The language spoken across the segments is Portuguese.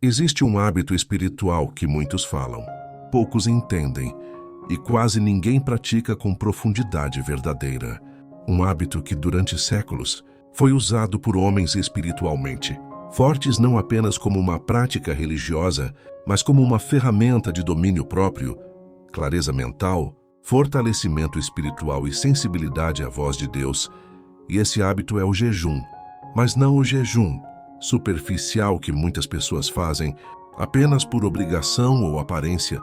Existe um hábito espiritual que muitos falam, poucos entendem e quase ninguém pratica com profundidade verdadeira. Um hábito que durante séculos foi usado por homens espiritualmente, fortes não apenas como uma prática religiosa, mas como uma ferramenta de domínio próprio, clareza mental, fortalecimento espiritual e sensibilidade à voz de Deus. E esse hábito é o jejum, mas não o jejum superficial que muitas pessoas fazem apenas por obrigação ou aparência,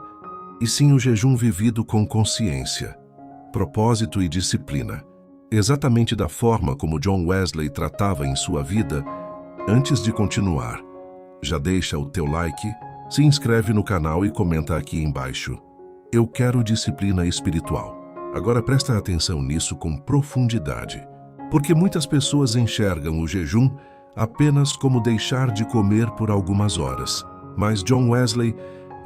e sim o jejum vivido com consciência, propósito e disciplina, exatamente da forma como John Wesley tratava em sua vida. Antes de continuar, já deixa o teu like, se inscreve no canal e comenta aqui embaixo. Eu quero disciplina espiritual. Agora presta atenção nisso com profundidade, porque muitas pessoas enxergam o jejum apenas como deixar de comer por algumas horas. Mas John Wesley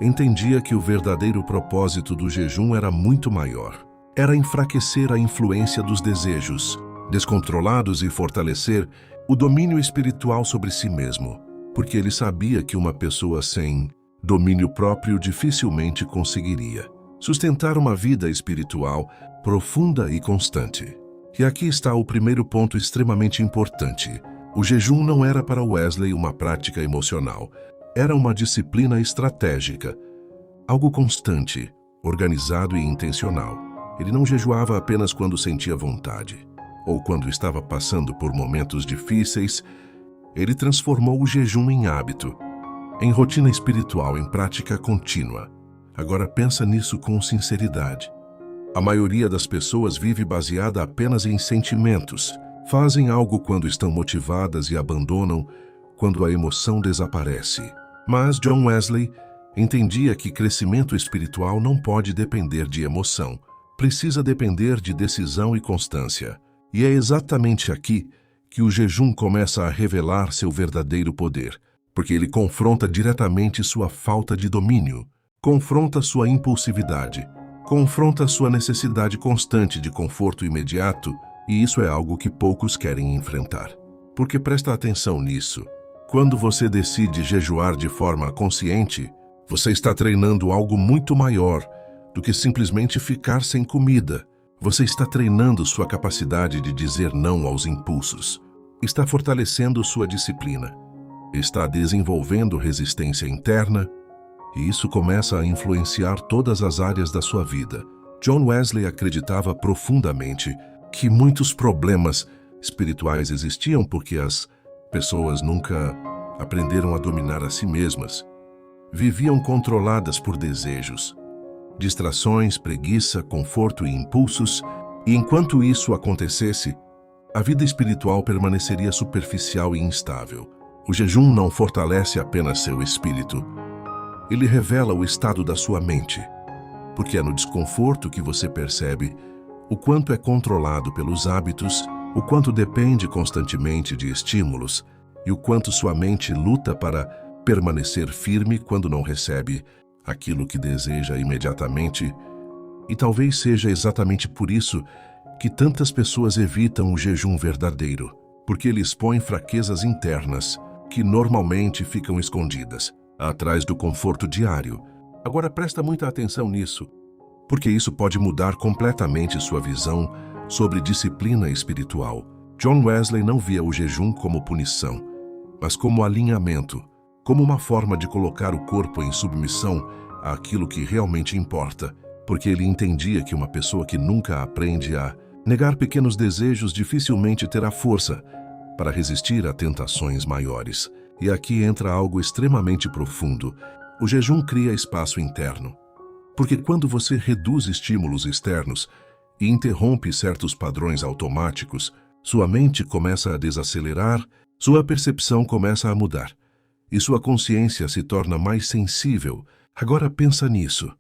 entendia que o verdadeiro propósito do jejum era muito maior. Era enfraquecer a influência dos desejos descontrolados e fortalecer o domínio espiritual sobre si mesmo, porque ele sabia que uma pessoa sem domínio próprio dificilmente conseguiria sustentar uma vida espiritual profunda e constante. E aqui está o primeiro ponto extremamente importante. O jejum não era para Wesley uma prática emocional, era uma disciplina estratégica, algo constante, organizado e intencional. Ele não jejuava apenas quando sentia vontade, ou quando estava passando por momentos difíceis. Ele transformou o jejum em hábito, em rotina espiritual, em prática contínua. Agora pensa nisso com sinceridade. A maioria das pessoas vive baseada apenas em sentimentos. Fazem algo quando estão motivadas e abandonam quando a emoção desaparece. Mas John Wesley entendia que crescimento espiritual não pode depender de emoção. Precisa depender de decisão e constância. E é exatamente aqui que o jejum começa a revelar seu verdadeiro poder, porque ele confronta diretamente sua falta de domínio, confronta sua impulsividade, confronta sua necessidade constante de conforto imediato. E isso é algo que poucos querem enfrentar. Porque presta atenção nisso. Quando você decide jejuar de forma consciente, você está treinando algo muito maior do que simplesmente ficar sem comida. Você está treinando sua capacidade de dizer não aos impulsos. Está fortalecendo sua disciplina. Está desenvolvendo resistência interna. E isso começa a influenciar todas as áreas da sua vida. John Wesley acreditava profundamente que muitos problemas espirituais existiam porque as pessoas nunca aprenderam a dominar a si mesmas. Viviam controladas por desejos, distrações, preguiça, conforto e impulsos, e enquanto isso acontecesse, a vida espiritual permaneceria superficial e instável. O jejum não fortalece apenas seu espírito, ele revela o estado da sua mente, porque é no desconforto que você percebe o quanto é controlado pelos hábitos, o quanto depende constantemente de estímulos e o quanto sua mente luta para permanecer firme quando não recebe aquilo que deseja imediatamente. E talvez seja exatamente por isso que tantas pessoas evitam o jejum verdadeiro, porque ele expõe fraquezas internas que normalmente ficam escondidas atrás do conforto diário. Agora presta muita atenção nisso, porque isso pode mudar completamente sua visão sobre disciplina espiritual. John Wesley não via o jejum como punição, mas como alinhamento, como uma forma de colocar o corpo em submissão àquilo que realmente importa, porque ele entendia que uma pessoa que nunca aprende a negar pequenos desejos dificilmente terá força para resistir a tentações maiores. E aqui entra algo extremamente profundo. O jejum cria espaço interno. Porque quando você reduz estímulos externos e interrompe certos padrões automáticos, sua mente começa a desacelerar, sua percepção começa a mudar e sua consciência se torna mais sensível. Agora pensa nisso.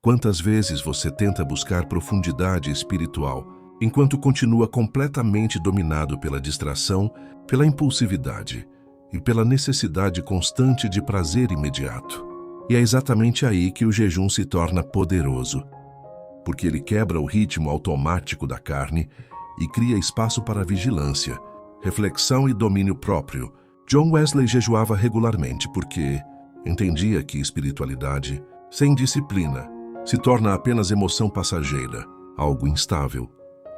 Quantas vezes você tenta buscar profundidade espiritual enquanto continua completamente dominado pela distração, pela impulsividade e pela necessidade constante de prazer imediato? E é exatamente aí que o jejum se torna poderoso, porque ele quebra o ritmo automático da carne e cria espaço para vigilância, reflexão e domínio próprio. John Wesley jejuava regularmente porque entendia que espiritualidade, sem disciplina, se torna apenas emoção passageira, algo instável,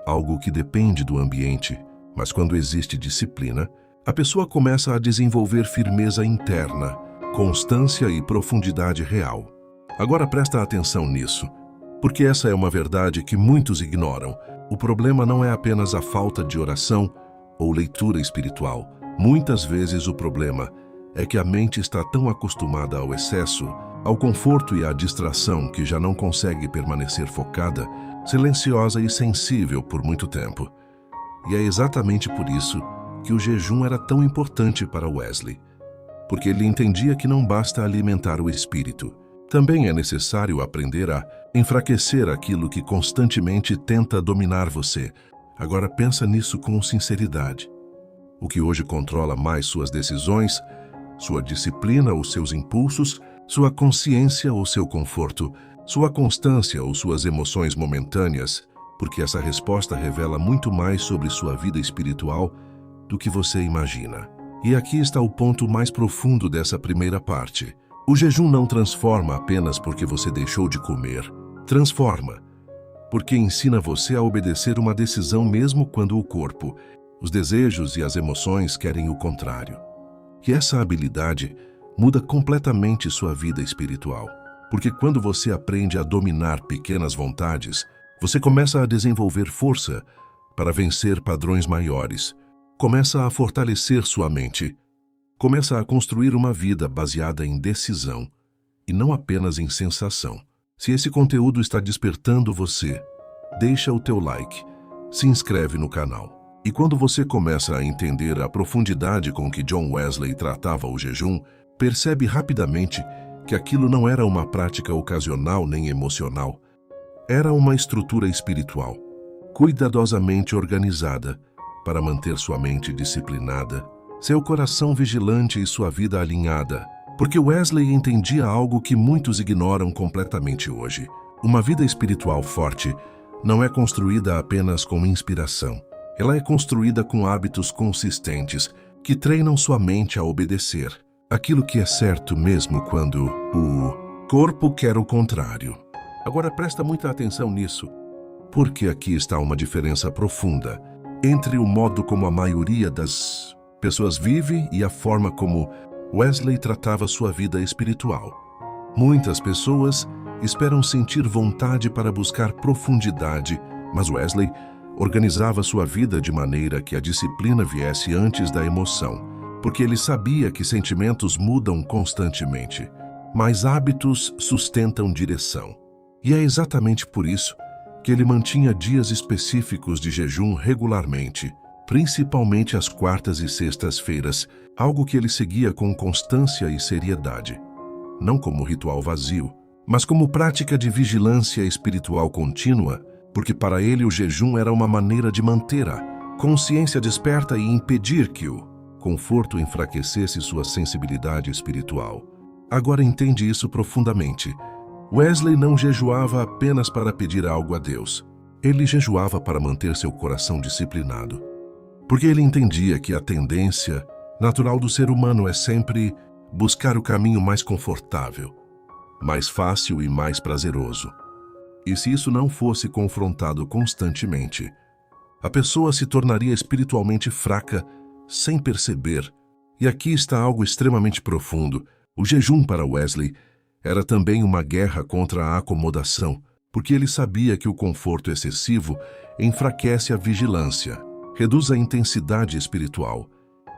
algo que depende do ambiente. Mas quando existe disciplina, a pessoa começa a desenvolver firmeza interna, constância e profundidade real. Agora presta atenção nisso, porque essa é uma verdade que muitos ignoram. O problema não é apenas a falta de oração ou leitura espiritual. Muitas vezes o problema é que a mente está tão acostumada ao excesso, ao conforto e à distração que já não consegue permanecer focada, silenciosa e sensível por muito tempo. E é exatamente por isso que o jejum era tão importante para Wesley, porque ele entendia que não basta alimentar o espírito. Também é necessário aprender a enfraquecer aquilo que constantemente tenta dominar você. Agora pensa nisso com sinceridade. O que hoje controla mais suas decisões, sua disciplina ou seus impulsos, sua consciência ou seu conforto, sua constância ou suas emoções momentâneas, porque essa resposta revela muito mais sobre sua vida espiritual do que você imagina. E aqui está o ponto mais profundo dessa primeira parte. O jejum não transforma apenas porque você deixou de comer. Transforma, porque ensina você a obedecer uma decisão mesmo quando o corpo, os desejos e as emoções querem o contrário. E essa habilidade muda completamente sua vida espiritual. Porque quando você aprende a dominar pequenas vontades, você começa a desenvolver força para vencer padrões maiores, começa a fortalecer sua mente, começa a construir uma vida baseada em decisão e não apenas em sensação. Se esse conteúdo está despertando você, deixa o teu like, se inscreve no canal. E quando você começa a entender a profundidade com que John Wesley tratava o jejum, percebe rapidamente que aquilo não era uma prática ocasional nem emocional. Era uma estrutura espiritual, cuidadosamente organizada, para manter sua mente disciplinada, seu coração vigilante e sua vida alinhada. Porque Wesley entendia algo que muitos ignoram completamente hoje. Uma vida espiritual forte não é construída apenas com inspiração. Ela é construída com hábitos consistentes que treinam sua mente a obedecer aquilo que é certo mesmo quando o corpo quer o contrário. Agora presta muita atenção nisso, porque aqui está uma diferença profunda entre o modo como a maioria das pessoas vive e a forma como Wesley tratava sua vida espiritual. Muitas pessoas esperam sentir vontade para buscar profundidade, mas Wesley organizava sua vida de maneira que a disciplina viesse antes da emoção, porque ele sabia que sentimentos mudam constantemente, mas hábitos sustentam direção. E é exatamente por isso que ele mantinha dias específicos de jejum regularmente, principalmente às quartas e sextas-feiras, algo que ele seguia com constância e seriedade. Não como ritual vazio, mas como prática de vigilância espiritual contínua, porque para ele o jejum era uma maneira de manter a consciência desperta e impedir que o conforto enfraquecesse sua sensibilidade espiritual. Agora entende isso profundamente. Wesley não jejuava apenas para pedir algo a Deus. Ele jejuava para manter seu coração disciplinado. Porque ele entendia que a tendência natural do ser humano é sempre buscar o caminho mais confortável, mais fácil e mais prazeroso. E se isso não fosse confrontado constantemente, a pessoa se tornaria espiritualmente fraca sem perceber. E aqui está algo extremamente profundo. O jejum para Wesley era também uma guerra contra a acomodação, porque ele sabia que o conforto excessivo enfraquece a vigilância, reduz a intensidade espiritual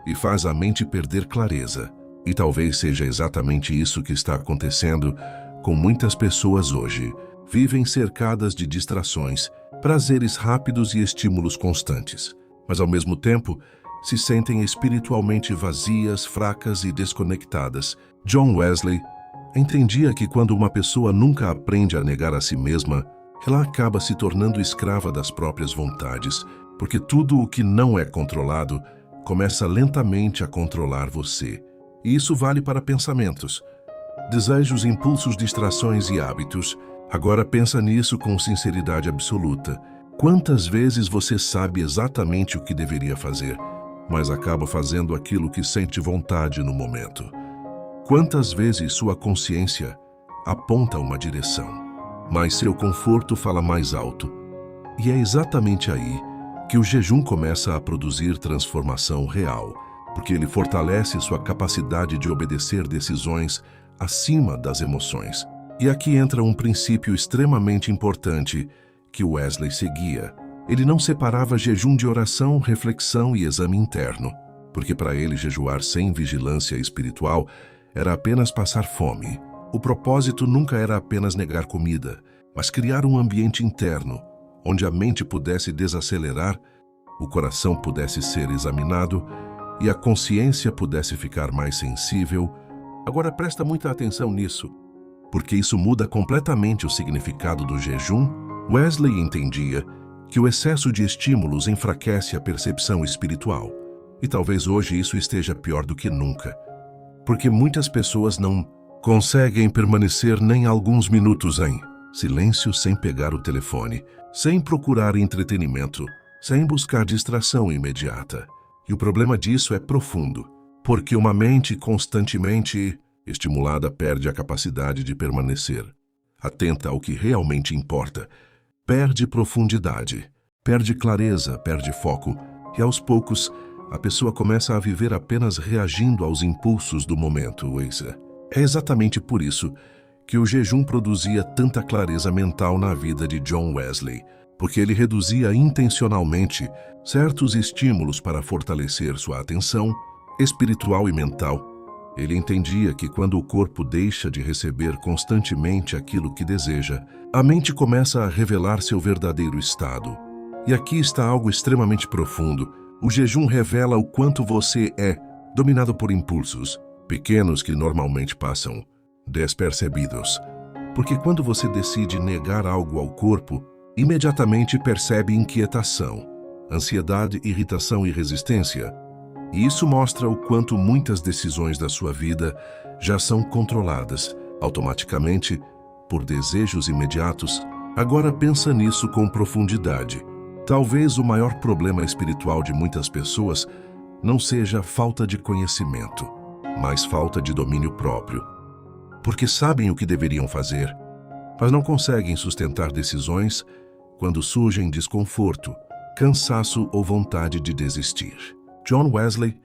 e faz a mente perder clareza. E talvez seja exatamente isso que está acontecendo com muitas pessoas hoje. Vivem cercadas de distrações, prazeres rápidos e estímulos constantes, mas ao mesmo tempo se sentem espiritualmente vazias, fracas e desconectadas. John Wesley entendia que quando uma pessoa nunca aprende a negar a si mesma, ela acaba se tornando escrava das próprias vontades, porque tudo o que não é controlado começa lentamente a controlar você. E isso vale para pensamentos, desejos, impulsos, distrações e hábitos. Agora pensa nisso com sinceridade absoluta. Quantas vezes você sabe exatamente o que deveria fazer, mas acaba fazendo aquilo que sente vontade no momento? Quantas vezes sua consciência aponta uma direção, mas seu conforto fala mais alto. E é exatamente aí que o jejum começa a produzir transformação real, porque ele fortalece sua capacidade de obedecer decisões acima das emoções. E aqui entra um princípio extremamente importante que Wesley seguia. Ele não separava jejum de oração, reflexão e exame interno, porque para ele jejuar sem vigilância espiritual era apenas passar fome. O propósito nunca era apenas negar comida, mas criar um ambiente interno, onde a mente pudesse desacelerar, o coração pudesse ser examinado e a consciência pudesse ficar mais sensível. Agora presta muita atenção nisso, porque isso muda completamente o significado do jejum. Wesley entendia que o excesso de estímulos enfraquece a percepção espiritual. E talvez hoje isso esteja pior do que nunca, porque muitas pessoas não conseguem permanecer nem alguns minutos em silêncio sem pegar o telefone, sem procurar entretenimento, sem buscar distração imediata. E o problema disso é profundo, porque uma mente constantemente estimulada perde a capacidade de permanecer atenta ao que realmente importa, perde profundidade, perde clareza, perde foco, e aos poucos a pessoa começa a viver apenas reagindo aos impulsos do momento. É exatamente por isso que o jejum produzia tanta clareza mental na vida de John Wesley, porque ele reduzia intencionalmente certos estímulos para fortalecer sua atenção espiritual e mental. Ele entendia que quando o corpo deixa de receber constantemente aquilo que deseja, a mente começa a revelar seu verdadeiro estado. E aqui está algo extremamente profundo. O jejum revela o quanto você é dominado por impulsos pequenos que normalmente passam despercebidos. Porque quando você decide negar algo ao corpo, imediatamente percebe inquietação, ansiedade, irritação e resistência. E isso mostra o quanto muitas decisões da sua vida já são controladas automaticamente por desejos imediatos. Agora pensa nisso com profundidade. Talvez o maior problema espiritual de muitas pessoas não seja falta de conhecimento, mas falta de domínio próprio. Porque sabem o que deveriam fazer, mas não conseguem sustentar decisões quando surgem desconforto, cansaço ou vontade de desistir. John Wesley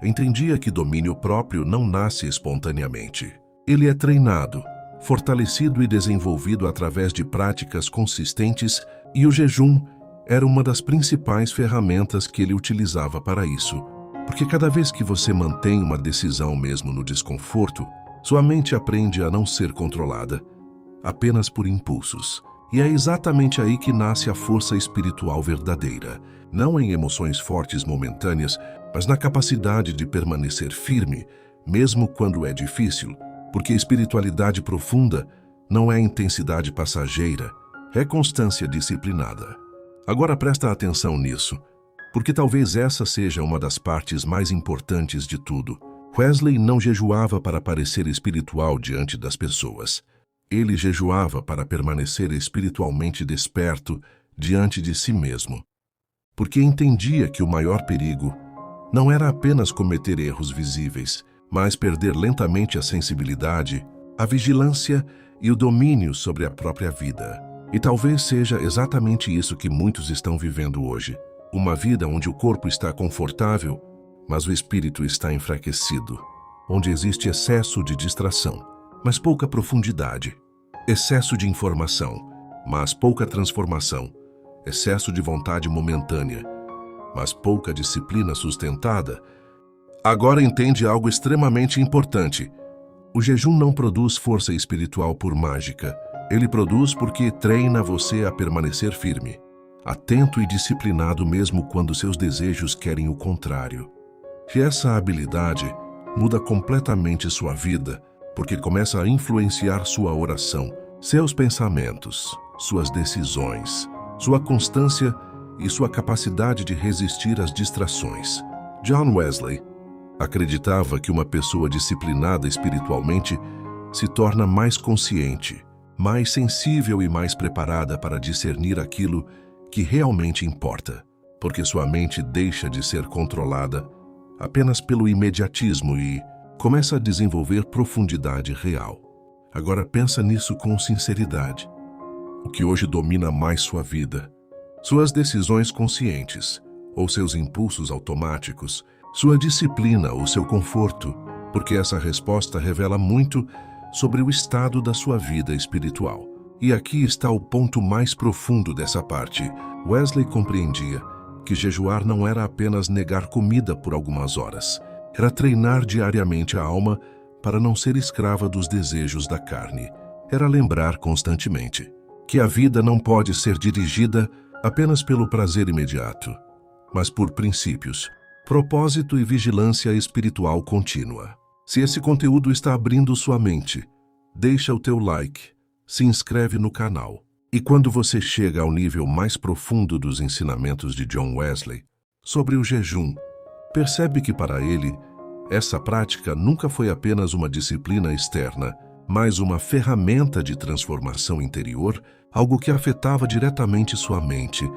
entendia que domínio próprio não nasce espontaneamente. Ele é treinado, fortalecido e desenvolvido através de práticas consistentes, e o jejum era uma das principais ferramentas que ele utilizava para isso. Porque cada vez que você mantém uma decisão mesmo no desconforto, sua mente aprende a não ser controlada apenas por impulsos. E é exatamente aí que nasce a força espiritual verdadeira, não em emoções fortes momentâneas, mas na capacidade de permanecer firme, mesmo quando é difícil, porque espiritualidade profunda não é intensidade passageira, é constância disciplinada. Agora presta atenção nisso, porque talvez essa seja uma das partes mais importantes de tudo. Wesley não jejuava para parecer espiritual diante das pessoas. Ele jejuava para permanecer espiritualmente desperto diante de si mesmo, porque entendia que o maior perigo não era apenas cometer erros visíveis, mas perder lentamente a sensibilidade, a vigilância e o domínio sobre a própria vida. E talvez seja exatamente isso que muitos estão vivendo hoje. Uma vida onde o corpo está confortável, mas o espírito está enfraquecido. Onde existe excesso de distração, mas pouca profundidade. Excesso de informação, mas pouca transformação. Excesso de vontade momentânea, mas pouca disciplina sustentada. Agora entende algo extremamente importante. O jejum não produz força espiritual por mágica. Ele produz porque treina você a permanecer firme, atento e disciplinado mesmo quando seus desejos querem o contrário. E essa habilidade muda completamente sua vida, porque começa a influenciar sua oração, seus pensamentos, suas decisões, sua constância e sua capacidade de resistir às distrações. John Wesley acreditava que uma pessoa disciplinada espiritualmente se torna mais consciente, mais sensível e mais preparada para discernir aquilo que realmente importa, porque sua mente deixa de ser controlada apenas pelo imediatismo e começa a desenvolver profundidade real. Agora pensa nisso com sinceridade. O que hoje domina mais sua vida? Suas decisões conscientes, ou seus impulsos automáticos, sua disciplina ou seu conforto? Porque essa resposta revela muito sobre o estado da sua vida espiritual. E aqui está o ponto mais profundo dessa parte. Wesley compreendia que jejuar não era apenas negar comida por algumas horas. Era treinar diariamente a alma para não ser escrava dos desejos da carne. Era lembrar constantemente que a vida não pode ser dirigida apenas pelo prazer imediato, mas por princípios, propósito e vigilância espiritual contínua. Se esse conteúdo está abrindo sua mente, deixa o teu like, se inscreve no canal. E quando você chega ao nível mais profundo dos ensinamentos de John Wesley sobre o jejum, percebe que para ele, essa prática nunca foi apenas uma disciplina externa, mas uma ferramenta de transformação interior, algo que afetava diretamente sua mente,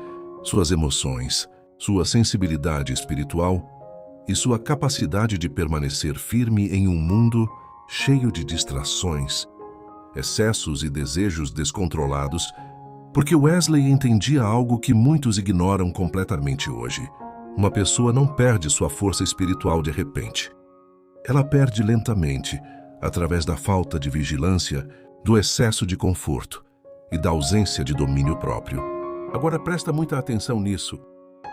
suas emoções, sua sensibilidade espiritual e sua capacidade de permanecer firme em um mundo cheio de distrações, excessos e desejos descontrolados, porque Wesley entendia algo que muitos ignoram completamente hoje. Uma pessoa não perde sua força espiritual de repente. Ela perde lentamente, através da falta de vigilância, do excesso de conforto e da ausência de domínio próprio. Agora presta muita atenção nisso,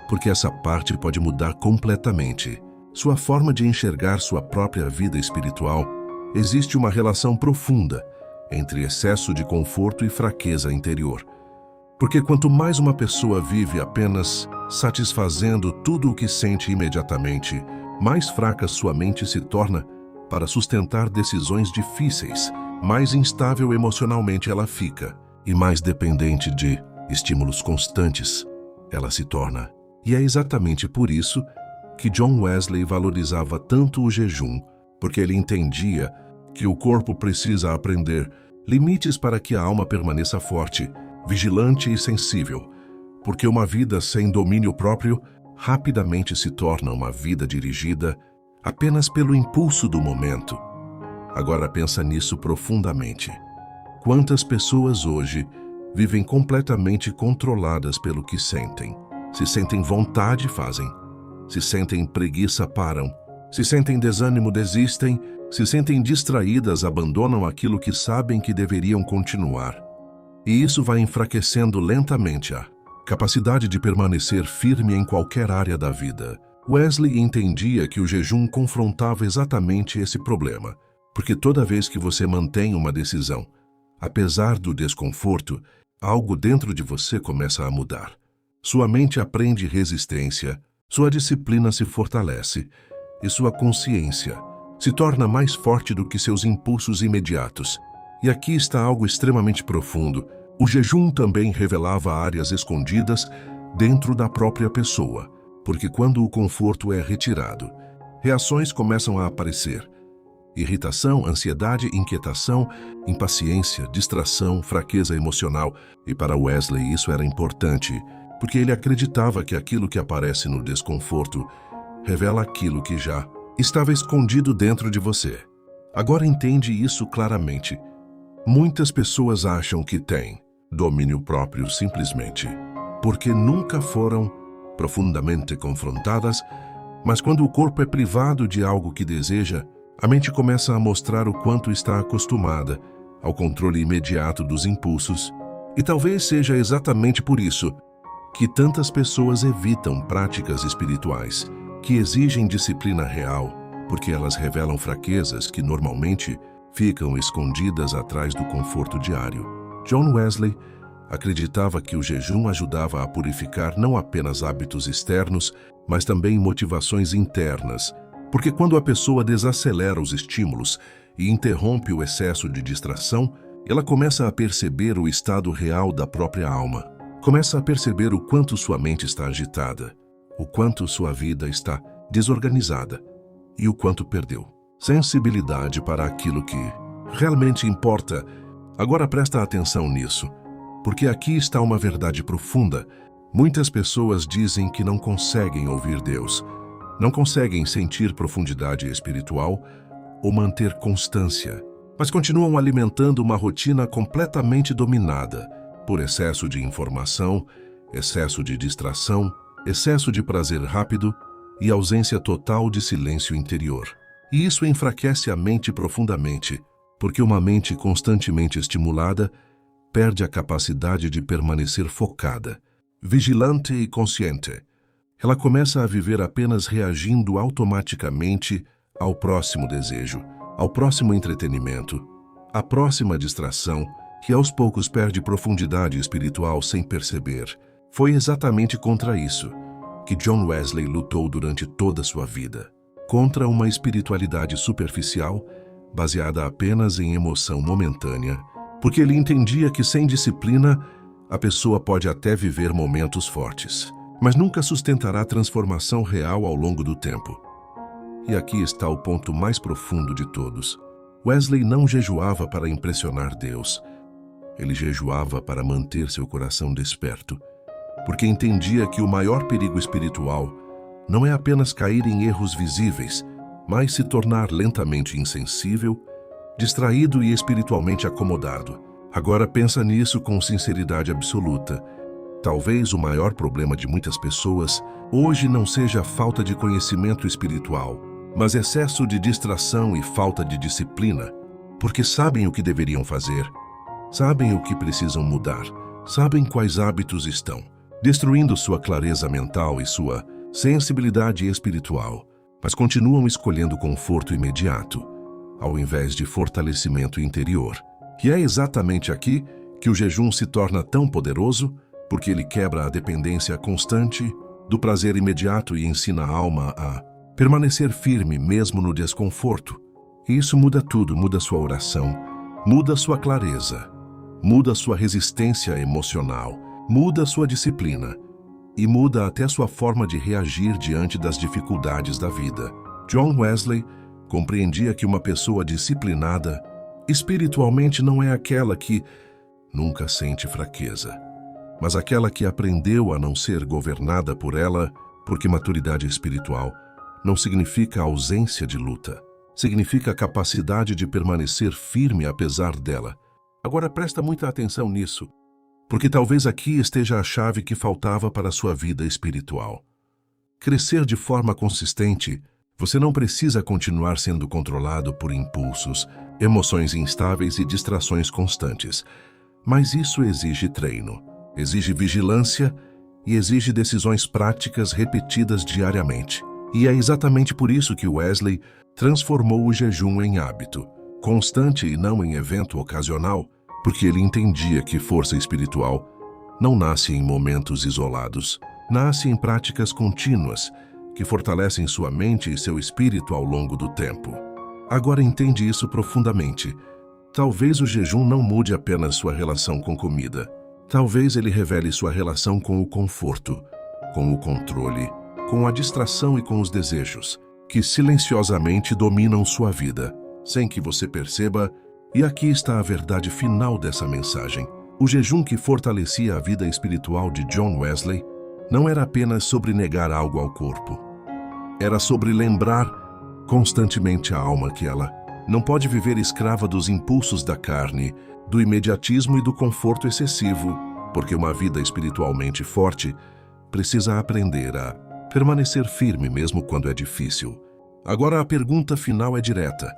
porque essa parte pode mudar completamente sua forma de enxergar sua própria vida espiritual. Existe uma relação profunda entre excesso de conforto e fraqueza interior. Porque quanto mais uma pessoa vive apenas satisfazendo tudo o que sente imediatamente, mais fraca sua mente se torna para sustentar decisões difíceis, mais instável emocionalmente ela fica e mais dependente de estímulos constantes ela se torna. E é exatamente por isso que John Wesley valorizava tanto o jejum, porque ele entendia que o corpo precisa aprender limites para que a alma permaneça forte, vigilante e sensível, porque uma vida sem domínio próprio rapidamente se torna uma vida dirigida apenas pelo impulso do momento. Agora pensa nisso profundamente. Quantas pessoas hoje vivem completamente controladas pelo que sentem? Se sentem vontade, fazem. Se sentem preguiça, param. Se sentem desânimo, desistem. Se sentem distraídas, abandonam aquilo que sabem que deveriam continuar. E isso vai enfraquecendo lentamente a capacidade de permanecer firme em qualquer área da vida. Wesley entendia que o jejum confrontava exatamente esse problema, porque toda vez que você mantém uma decisão, apesar do desconforto, algo dentro de você começa a mudar. Sua mente aprende resistência, sua disciplina se fortalece e sua consciência se torna mais forte do que seus impulsos imediatos. E aqui está algo extremamente profundo. O jejum também revelava áreas escondidas dentro da própria pessoa, porque quando o conforto é retirado, reações começam a aparecer. Irritação, ansiedade, inquietação, impaciência, distração, fraqueza emocional. E para Wesley isso era importante, porque ele acreditava que aquilo que aparece no desconforto revela aquilo que já estava escondido dentro de você. Agora entende isso claramente. Muitas pessoas acham que têm domínio próprio simplesmente porque nunca foram profundamente confrontadas, mas quando o corpo é privado de algo que deseja, a mente começa a mostrar o quanto está acostumada ao controle imediato dos impulsos. E talvez seja exatamente por isso que tantas pessoas evitam práticas espirituais que exigem disciplina real, porque elas revelam fraquezas que normalmente ficam escondidas atrás do conforto diário. John Wesley acreditava que o jejum ajudava a purificar não apenas hábitos externos, mas também motivações internas, porque quando a pessoa desacelera os estímulos e interrompe o excesso de distração, ela começa a perceber o estado real da própria alma. Começa a perceber o quanto sua mente está agitada, o quanto sua vida está desorganizada e o quanto perdeu sensibilidade para aquilo que realmente importa. Agora presta atenção nisso, porque aqui está uma verdade profunda. Muitas pessoas dizem que não conseguem ouvir Deus, não conseguem sentir profundidade espiritual, ou manter constância, mas continuam alimentando uma rotina completamente dominada por excesso de informação, excesso de distração, excesso de prazer rápido e ausência total de silêncio interior. E isso enfraquece a mente profundamente, porque uma mente constantemente estimulada perde a capacidade de permanecer focada, vigilante e consciente. Ela começa a viver apenas reagindo automaticamente ao próximo desejo, ao próximo entretenimento, à próxima distração, que aos poucos perde profundidade espiritual sem perceber. Foi exatamente contra isso que John Wesley lutou durante toda a sua vida, contra uma espiritualidade superficial, baseada apenas em emoção momentânea, porque ele entendia que sem disciplina, a pessoa pode até viver momentos fortes, mas nunca sustentará transformação real ao longo do tempo. E aqui está o ponto mais profundo de todos. Wesley não jejuava para impressionar Deus. Ele jejuava para manter seu coração desperto, porque entendia que o maior perigo espiritual não é apenas cair em erros visíveis, mas se tornar lentamente insensível, distraído e espiritualmente acomodado. Agora pensa nisso com sinceridade absoluta. Talvez o maior problema de muitas pessoas hoje não seja a falta de conhecimento espiritual, mas excesso de distração e falta de disciplina, porque sabem o que deveriam fazer, sabem o que precisam mudar, sabem quais hábitos estão destruindo sua clareza mental e sua sensibilidade espiritual, mas continuam escolhendo conforto imediato, ao invés de fortalecimento interior. E é exatamente aqui que o jejum se torna tão poderoso, porque ele quebra a dependência constante do prazer imediato e ensina a alma a permanecer firme mesmo no desconforto. E isso muda tudo, muda sua oração, muda sua clareza, muda sua resistência emocional, muda sua disciplina e muda até sua forma de reagir diante das dificuldades da vida. John Wesley compreendia que uma pessoa disciplinada espiritualmente não é aquela que nunca sente fraqueza, mas aquela que aprendeu a não ser governada por ela, porque maturidade espiritual não significa ausência de luta, significa a capacidade de permanecer firme apesar dela. Agora presta muita atenção nisso, porque talvez aqui esteja a chave que faltava para a sua vida espiritual. Crescer de forma consistente, você não precisa continuar sendo controlado por impulsos, emoções instáveis e distrações constantes, mas isso exige treino, exige vigilância e exige decisões práticas repetidas diariamente. E é exatamente por isso que Wesley transformou o jejum em hábito, constante e não em evento ocasional, porque ele entendia que força espiritual não nasce em momentos isolados, nasce em práticas contínuas que fortalecem sua mente e seu espírito ao longo do tempo. Agora entende isso profundamente. Talvez o jejum não mude apenas sua relação com comida. Talvez ele revele sua relação com o conforto, com o controle, com a distração e com os desejos, que silenciosamente dominam sua vida, sem que você perceba. E aqui está a verdade final dessa mensagem. O jejum que fortalecia a vida espiritual de John Wesley não era apenas sobre negar algo ao corpo. Era sobre lembrar constantemente a alma que ela não pode viver escrava dos impulsos da carne, do imediatismo e do conforto excessivo, porque uma vida espiritualmente forte precisa aprender a permanecer firme mesmo quando é difícil. Agora a pergunta final é direta.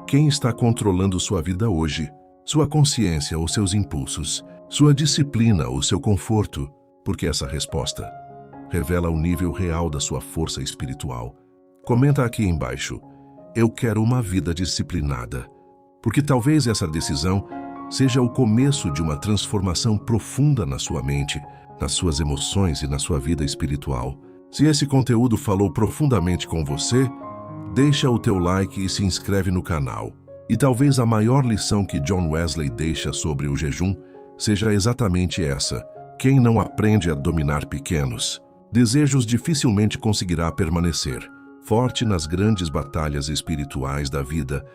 Quem está controlando sua vida hoje? Sua consciência ou seus impulsos? Sua disciplina ou seu conforto? Porque essa resposta revela o nível real da sua força espiritual. Comenta aqui embaixo: eu quero uma vida disciplinada. Porque talvez essa decisão seja o começo de uma transformação profunda na sua mente, nas suas emoções e na sua vida espiritual. Se esse conteúdo falou profundamente com você, deixa o teu like e se inscreve no canal. E talvez a maior lição que John Wesley deixa sobre o jejum seja exatamente essa: quem não aprende a dominar pequenos desejos dificilmente conseguirá permanecer forte nas grandes batalhas espirituais da vida,